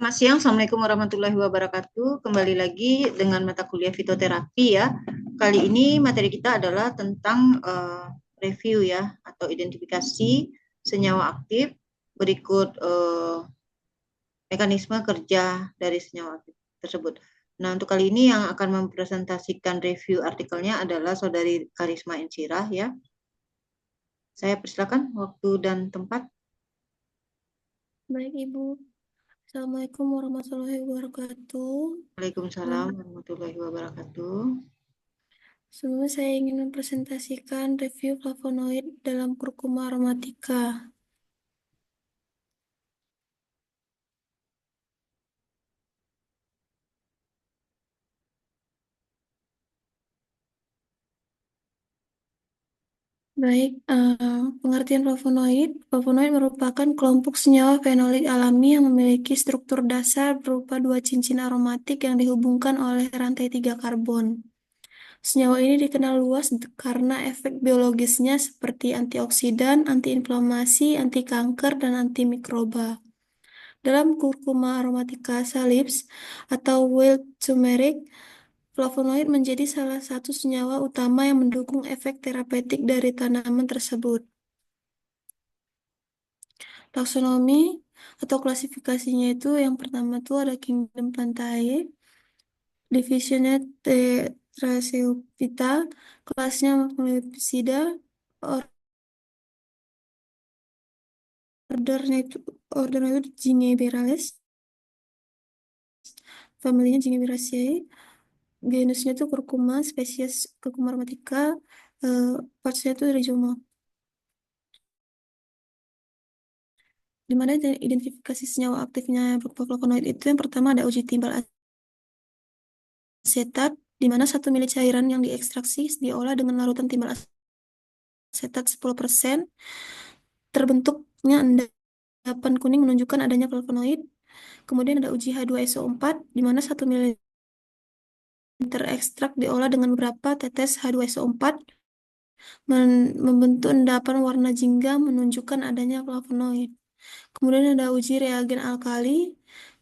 Selamat siang, Assalamualaikum warahmatullahi wabarakatuh. Kembali lagi dengan mata kuliah fitoterapi ya. Kali ini materi kita adalah tentang review ya atau identifikasi senyawa aktif berikut mekanisme kerja dari senyawa aktif tersebut. Nah, untuk kali ini yang akan mempresentasikan review artikelnya adalah Saudari Karisma Insirah ya. Saya persilakan waktu dan tempat. Baik, Ibu. Assalamualaikum warahmatullahi wabarakatuh. Waalaikumsalam Um, warahmatullahi wabarakatuh. Sebelumnya saya ingin mempresentasikan review flavonoid dalam kurkuma aromatica. Baik, pengertian flavonoid. Flavonoid merupakan kelompok senyawa fenolik alami yang memiliki struktur dasar berupa dua cincin aromatik yang dihubungkan oleh rantai tiga karbon. Senyawa ini dikenal luas karena efek biologisnya seperti antioksidan, antiinflamasi, anti kanker, dan antimikroba. Dalam kurkuma aromatica salips atau wild turmeric, flavonoid menjadi salah satu senyawa utama yang mendukung efek terapeutik dari tanaman tersebut. Taksonomi atau klasifikasinya itu yang pertama tuh ada Kingdom Plantae, divisionnya Tetraceophyta, kelasnya Macrolipsida, ordernya itu ordernya itu Gingiberales, familinya Gingiberaceae, genusnya itu Curcuma, spesies Curcuma aromatica, eh, partsnya itu rhizoma. Di mana identifikasi senyawa aktifnya flavonoid itu yang pertama ada uji timbal asetat, di mana 1 mili cairan yang diekstraksi diolah dengan larutan timbal asetat 10%, terbentuknya endapan kuning menunjukkan adanya flavonoid. Kemudian ada uji H2SO4, di mana 1 mili terekstrak diolah dengan beberapa tetes H2SO4 membentuk endapan warna jingga menunjukkan adanya flavonoid. Kemudian ada uji reagen alkali,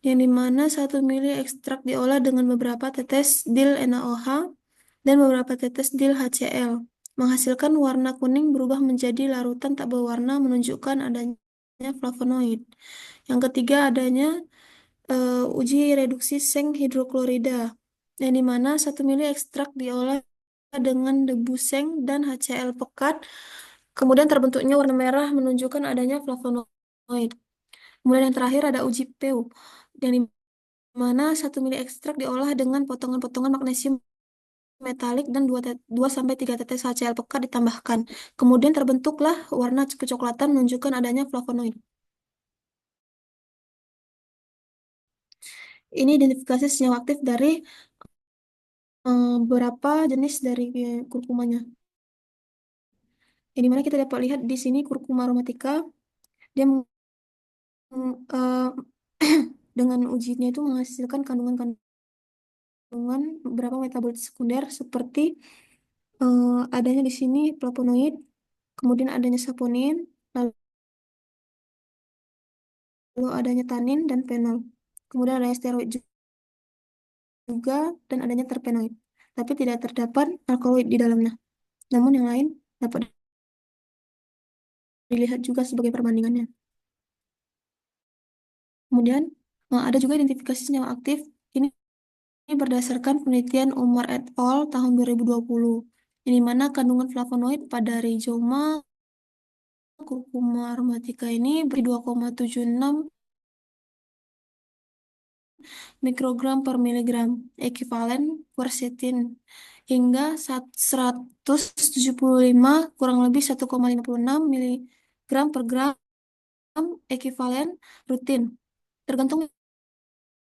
yang dimana 1 mili ekstrak diolah dengan beberapa tetes dil NaOH dan beberapa tetes dil HCl, menghasilkan warna kuning berubah menjadi larutan tak berwarna menunjukkan adanya flavonoid. Yang ketiga adanya uji reduksi seng hidroklorida, yang dimana 1 mili ekstrak diolah dengan debu seng dan HCl pekat, kemudian terbentuknya warna merah menunjukkan adanya flavonoid. Kemudian yang terakhir ada uji PEW, yang dimana 1 mili ekstrak diolah dengan potongan-potongan magnesium metalik dan 2 sampai 3 tetes HCl pekat ditambahkan. Kemudian terbentuklah warna kecoklatan menunjukkan adanya flavonoid. Ini identifikasi senyawa aktif dari beberapa jenis dari kurkumanya. Yang dimana kita dapat lihat di sini kurkuma aromatica, dia eh, dengan ujinya itu menghasilkan kandungan-kandungan beberapa metabolit sekunder seperti adanya di sini flavonoid, kemudian adanya saponin, lalu adanya tanin dan fenol. Kemudian adanya steroid juga dan adanya terpenoid. Tapi tidak terdapat alkaloid di dalamnya. Namun yang lain dapat dilihat juga sebagai perbandingannya. Kemudian ada juga identifikasi senyawa aktif. Ini berdasarkan penelitian Umar et al. Tahun 2020. Di mana kandungan flavonoid pada rhizoma kurkuma aromatica ini beri 2,76 mikrogram per miligram, ekuivalen quercetin, hingga 175 kurang lebih 1,56 miligram per gram ekuivalen rutin, tergantung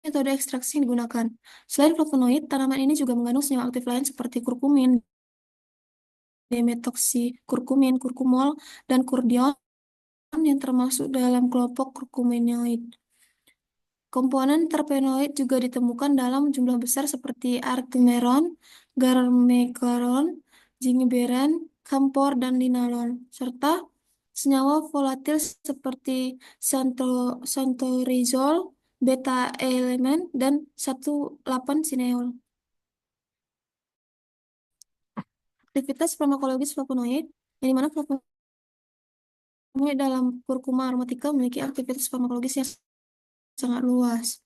metode ekstraksi yang digunakan. Selain flavonoid, tanaman ini juga mengandung senyawa aktif lain seperti kurkumin, dimetoksikurkumin, kurkumol, dan kurdiol yang termasuk dalam kelompok kurkuminoid. Komponen terpenoid juga ditemukan dalam jumlah besar seperti artemeron, garmekeron, gingeberan, kampor, dan linalol, serta senyawa volatil seperti santorizol, beta elemen, dan 18 sineol. Aktivitas farmakologis flavonoid, yang dimana flavonoid dalam kurkuma aromatica memiliki aktivitas farmakologis yang sangat luas.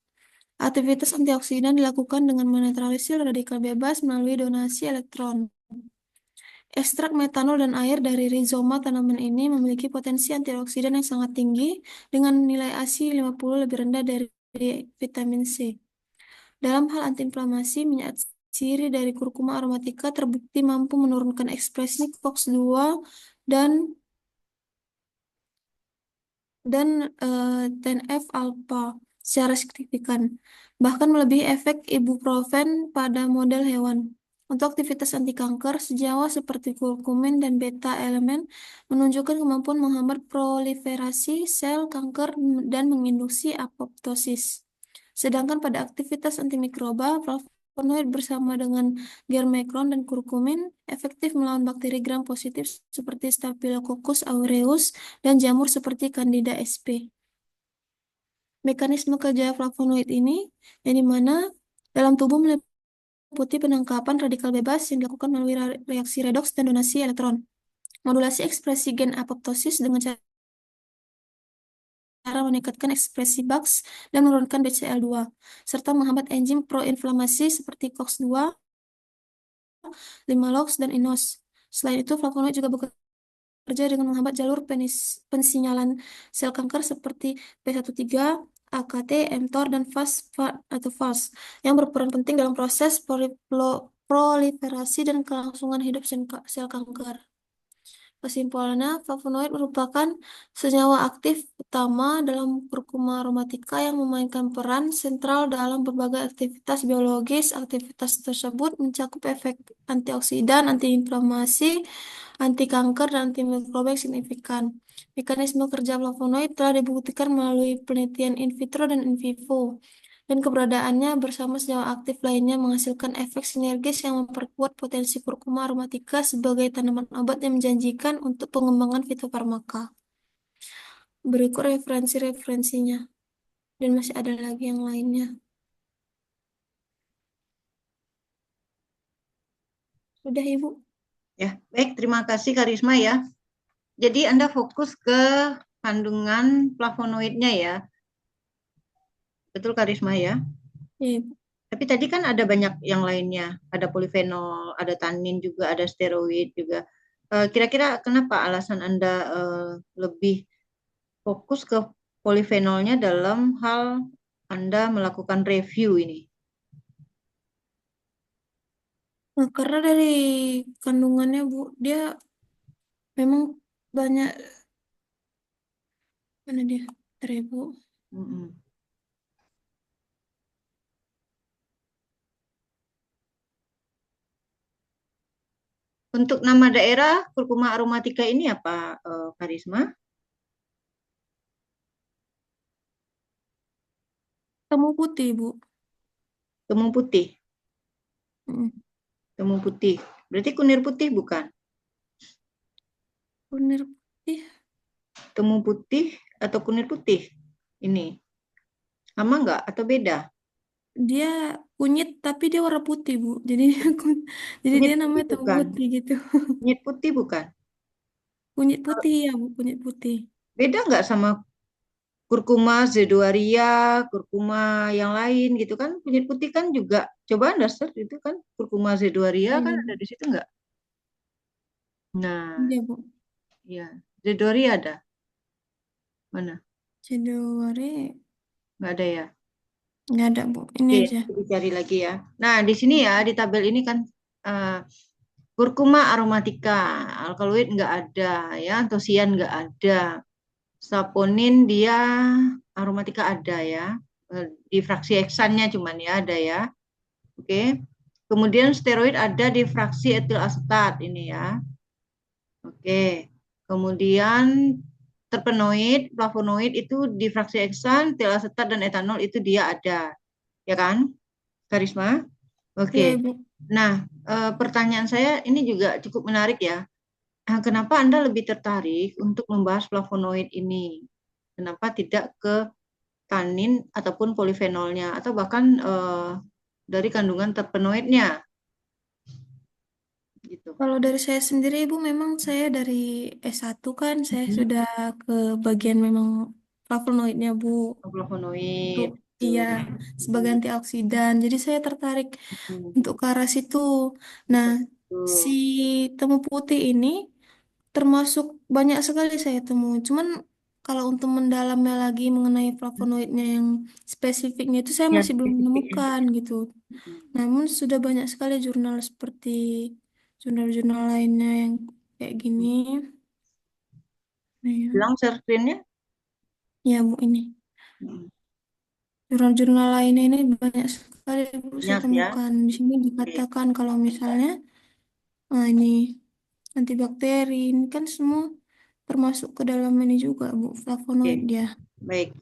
Aktivitas antioksidan dilakukan dengan menetralisir radikal bebas melalui donasi elektron. Ekstrak metanol dan air dari rizoma tanaman ini memiliki potensi antioksidan yang sangat tinggi dengan nilai ASI 50 lebih rendah dari vitamin C. Dalam hal antiinflamasi, minyak sirih dari kurkuma aromatica terbukti mampu menurunkan ekspresi COX-2 dan TNF alpha secara signifikan, bahkan melebihi efek ibuprofen pada model hewan. Untuk aktivitas anti kanker, senyawa seperti kurkumin dan beta elemen menunjukkan kemampuan menghambat proliferasi sel kanker dan menginduksi apoptosis. Sedangkan pada aktivitas antimikroba, flavonoid bersama dengan germekron dan kurkumin efektif melawan bakteri gram positif seperti Staphylococcus aureus dan jamur seperti Candida sp. Mekanisme kerja flavonoid ini, yang dimana dalam tubuh meliputi penangkapan radikal bebas yang dilakukan melalui reaksi redoks dan donasi elektron, modulasi ekspresi gen apoptosis dengan cara meningkatkan ekspresi BAX dan menurunkan BCL2, serta menghambat enzim proinflamasi seperti COX-2, 5-LOX, dan INOS. Selain itu, flavonoid juga bekerja dengan menghambat jalur pensinyalan sel kanker seperti P13, AKT, mTOR, dan FAS yang berperan penting dalam proses proliferasi dan kelangsungan hidup sel kanker. Kesimpulannya, flavonoid merupakan senyawa aktif utama dalam kurkuma aromatica yang memainkan peran sentral dalam berbagai aktivitas biologis. Aktivitas tersebut mencakup efek antioksidan, antiinflamasi, anti kanker, dan antimikroba yang signifikan. Mekanisme kerja flavonoid telah dibuktikan melalui penelitian in vitro dan in vivo, dan keberadaannya bersama senyawa aktif lainnya menghasilkan efek sinergis yang memperkuat potensi kurkuma aromatica sebagai tanaman obat yang menjanjikan untuk pengembangan fitofarmaka. Berikut referensi-referensinya, dan masih ada lagi yang lainnya. Sudah, Ibu? Ya, baik, terima kasih Karisma ya. Jadi Anda fokus ke kandungan flavonoidnya ya. Betul Karisma ya? Ya, Ibu. Tapi tadi kan ada banyak yang lainnya, ada polifenol, ada tanin juga, ada steroid juga. Kira-kira kenapa alasan Anda lebih fokus ke polifenolnya dalam hal Anda melakukan review ini? Nah, karena dari kandungannya, Bu, dia memang banyak, mana dia? 1000. Mm-mm. Untuk nama daerah kurkuma aromatica ini apa, Karisma? Temu putih, Bu. Temu putih, Mm. temu putih. Berarti kunir putih bukan? Kunir putih. Temu putih atau kunir putih? Ini sama nggak atau beda? Dia kunyit tapi dia warna putih, Bu. Jadi jadi Kunyit dia putih namanya temu bukan? putih gitu. Kunyit putih bukan? Kunyit putih ya, Bu, kunyit putih. Beda nggak sama kurkuma zedoaria, kurkuma yang lain gitu kan? Kunyit putih kan juga. Coba Anda search itu kan kurkuma zedoaria kan Iya, ada Bu. di situ nggak? Nah, Iya, Bu. ya zedoaria ada mana? Januari Nggak ada ya? nggak ada, Bu. Ini Oke, aja. dicari lagi ya. Nah, di sini ya di tabel ini kan eh, kurkuma aromatica, alkaloid nggak ada ya, antosian nggak ada. Saponin dia aromatika ada ya. Di fraksi heksannya cuman ya ada ya. Oke. Kemudian steroid ada di fraksi etil asetat ini ya. Oke. Kemudian terpenoid, flavonoid itu di fraksi heksan, etil asetat dan etanol itu dia ada. Ya kan? Karisma? Oke. Iya, Ibu. Nah, pertanyaan saya ini juga cukup menarik ya. Kenapa Anda lebih tertarik untuk membahas flavonoid ini? Kenapa tidak ke tanin ataupun polifenolnya atau bahkan dari kandungan terpenoidnya gitu. Kalau dari saya sendiri, Ibu, memang saya dari S1 kan, saya sudah ke bagian memang flavonoidnya, Bu. Untuk, Flavonoid itu. iya, sebagai antioksidan. Jadi saya tertarik Hmm, untuk ke arah situ. Nah, betul. si temu putih ini termasuk banyak sekali saya temui. Cuman kalau untuk mendalamnya lagi mengenai flavonoidnya yang spesifiknya itu saya Ya, masih belum spesifik. menemukan gitu. Hmm. Namun sudah banyak sekali jurnal seperti jurnal-jurnal lainnya yang kayak gini. Nah, ya, Bilang screen-nya. ya Bu ini. Hmm. Jurnal-jurnal lainnya ini banyak sekali Bu saya Banyak ya. temukan. Di sini Oke. dikatakan kalau misalnya, nah ini antibakteri ini kan semua termasuk ke dalam ini juga Bu, flavonoid Oke. dia. Baik.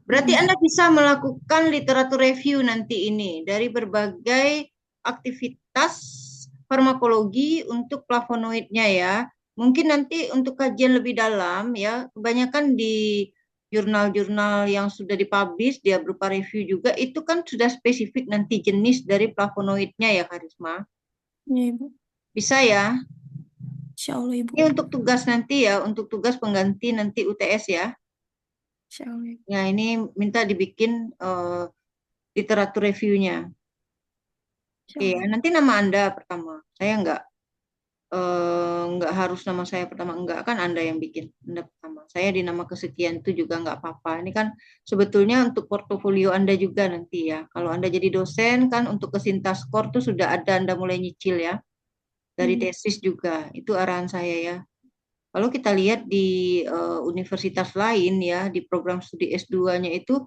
Berarti Mm-mm. Anda bisa melakukan literatur review nanti ini dari berbagai aktivitas farmakologi untuk flavonoidnya ya. Mungkin nanti untuk kajian lebih dalam ya, kebanyakan di jurnal-jurnal yang sudah dipublish dia berupa review juga itu kan sudah spesifik nanti jenis dari flavonoidnya ya Karisma. Ya Ibu, Bisa ya. Insya Allah Ibu, Ini untuk tugas nanti ya, untuk tugas pengganti nanti UTS ya. Insya Allah Ibu. Ya ini minta dibikin literatur reviewnya. Insya Oke ya, Allah. nanti nama Anda pertama. Saya nggak harus nama saya pertama, enggak kan Anda yang bikin Anda pertama. Saya di nama kesekian itu juga nggak apa-apa. Ini kan sebetulnya untuk portofolio Anda juga nanti ya. Kalau Anda jadi dosen kan untuk ke Sintaskor tuh sudah ada Anda mulai nyicil ya. Dari Hmm. tesis juga. Itu arahan saya ya. Kalau kita lihat di universitas lain ya, di program studi S2-nya itu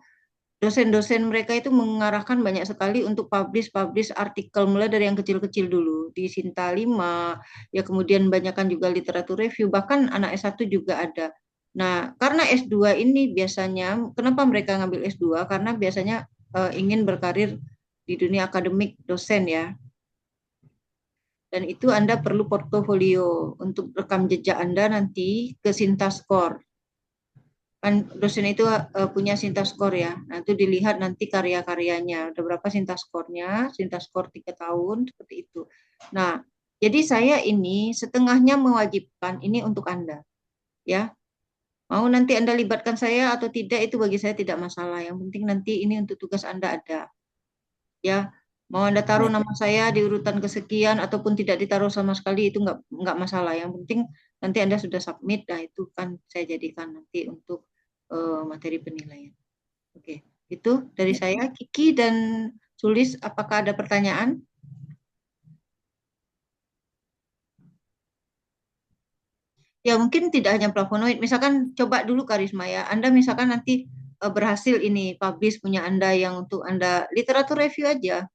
dosen-dosen mereka itu mengarahkan banyak sekali untuk publish artikel mulai dari yang kecil-kecil dulu di Sinta 5 ya kemudian banyakkan juga literatur review bahkan anak S1 juga ada. Nah, karena S2 ini biasanya kenapa mereka ngambil S2? Karena biasanya ingin berkarir di dunia akademik dosen ya. Dan itu Anda perlu portofolio untuk rekam jejak Anda nanti ke Sintaskor kan dosen itu punya Sintaskor ya. Nah, itu dilihat nanti karya-karyanya. Ada berapa Sintaskornya? Sintaskor 3 tahun seperti itu. Nah, jadi saya ini setengahnya mewajibkan ini untuk Anda, ya. Mau nanti Anda libatkan saya atau tidak itu bagi saya tidak masalah. Yang penting nanti ini untuk tugas Anda ada, ya. Mau Anda taruh Baik, nama saya di urutan kesekian ataupun tidak ditaruh sama sekali itu nggak masalah. Yang penting nanti Anda sudah submit, nah itu kan saya jadikan nanti untuk materi penilaian. Oke, itu dari baik, saya. Kiki dan Sulis, apakah ada pertanyaan? Ya mungkin tidak hanya flavonoid, misalkan coba dulu Karisma ya. Anda misalkan nanti berhasil ini publish punya Anda yang untuk Anda literatur review aja.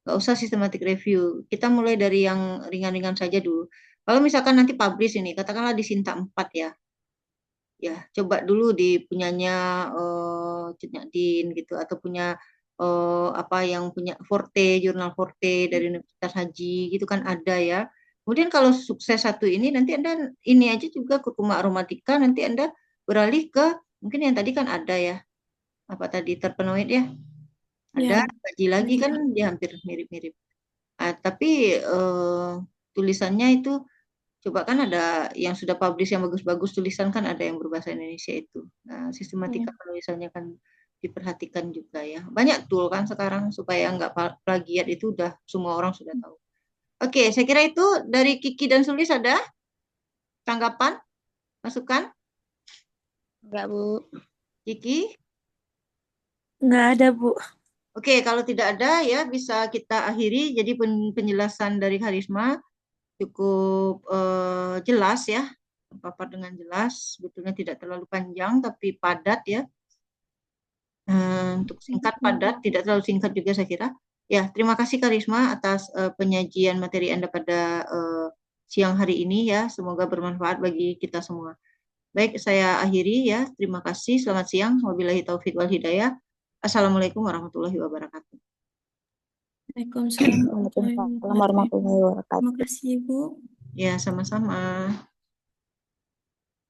Nggak usah systematic review. Kita mulai dari yang ringan-ringan saja dulu. Kalau misalkan nanti publish ini, katakanlah di Sinta 4 ya. Ya, coba dulu di punyanya Cut Nyak gitu atau punya apa yang punya Forte, jurnal Forte dari Universitas Haji gitu kan ada ya. Kemudian kalau sukses satu ini nanti Anda ini aja juga Curcuma aromatica nanti Anda beralih ke mungkin yang tadi kan ada ya. Apa tadi terpenoid ya? ya Ada Bu. kaji lagi Lagi. kan dia hampir mirip-mirip. Tapi tulisannya itu coba kan ada yang sudah publish yang bagus-bagus tulisan kan ada yang berbahasa Indonesia itu. Nah, Ya. sistematika penulisannya kan diperhatikan juga ya. Banyak tool kan sekarang supaya nggak plagiat itu udah semua orang sudah tahu. Oke, saya kira itu dari Kiki dan Sulis ada tanggapan, masukan? Enggak, Bu. Kiki? Enggak ada, Bu. Oke, kalau tidak ada ya bisa kita akhiri. Jadi penjelasan dari Karisma cukup jelas ya, terpapar dengan jelas. Sebetulnya tidak terlalu panjang tapi padat ya. Untuk singkat padat, tidak terlalu singkat juga saya kira. Ya, terima kasih Karisma atas penyajian materi Anda pada siang hari ini ya. Semoga bermanfaat bagi kita semua. Baik, saya akhiri ya. Terima kasih. Selamat siang. Wabillahi taufik wal hidayah. Assalamualaikum warahmatullahi wabarakatuh. Waalaikumsalam warahmatullahi Waalaikumsalam wabarakatuh. warahmatullahi Terima wabarakatuh. kasih Ibu. Ya, sama-sama.